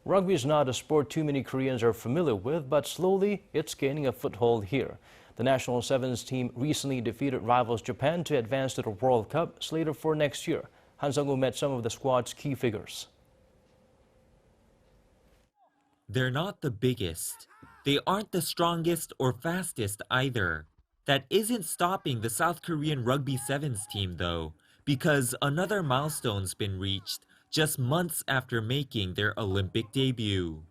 Rugby is not a sport too many Koreans are familiar with, but slowly it's gaining a foothold here. The national sevens team recently defeated rivals Japan to advance to the World Cup, slated for next year. Seong-woo met some of the squad's key figures. They're not the biggest. They aren't the strongest or fastest either. That isn't stopping the South Korean Rugby Sevens team, though, because another milestone's been reached just months after making their Olympic debut.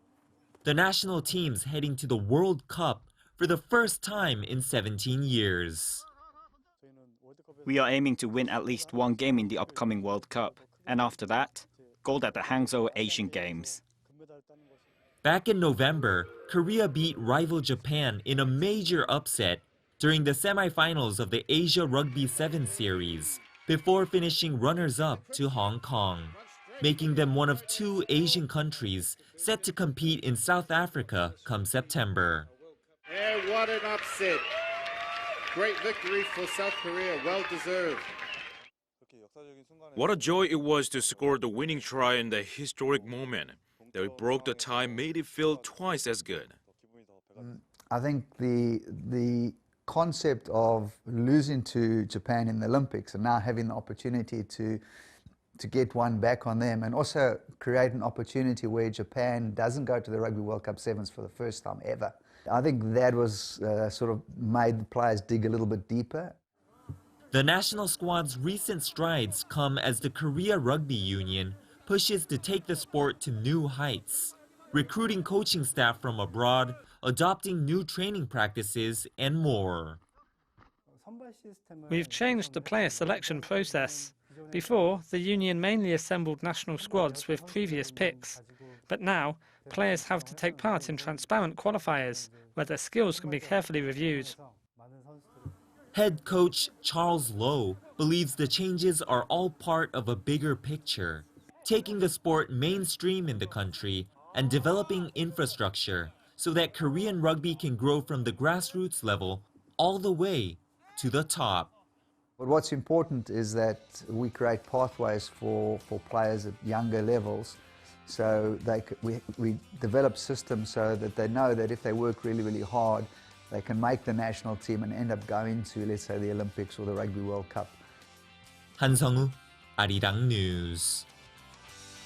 The national team's heading to the World Cup for the first time in 17 years. We are aiming to win at least one game in the upcoming World Cup, and after that, gold at the Hangzhou Asian Games. Back in November, Korea beat rival Japan in a major upset during the semifinals of the Asia Rugby Sevens Series, before finishing runners-up to Hong Kong, making them one of two Asian countries set to compete in South Africa come September. And what an upset. Great victory for South Korea, well deserved. What a joy it was to score the winning try in the historic moment. That we broke the tie made it feel twice as good. I think the concept of losing to Japan in the Olympics and now having the opportunity to get one back on them, and also create an opportunity where Japan doesn't go to the Rugby World Cup Sevens for the first time ever. I think that was sort of made the players dig a little bit deeper. The national squad's recent strides come as the Korea Rugby Union pushes to take the sport to new heights, recruiting coaching staff from abroad, adopting new training practices, and more. We've changed the player selection process. Before, the union mainly assembled national squads with previous picks. But now, players have to take part in transparent qualifiers, where their skills can be carefully reviewed. Head coach Charles Lowe believes the changes are all part of a bigger picture, taking the sport mainstream in the country and developing infrastructure so that Korean rugby can grow from the grassroots level all the way to the top. But what's important is that we create pathways for players at younger levels, so we develop systems so that they know that if they work really, really hard, they can make the national team and end up going to, let's say, the Olympics or the Rugby World Cup. Seong-woo, Arirang News.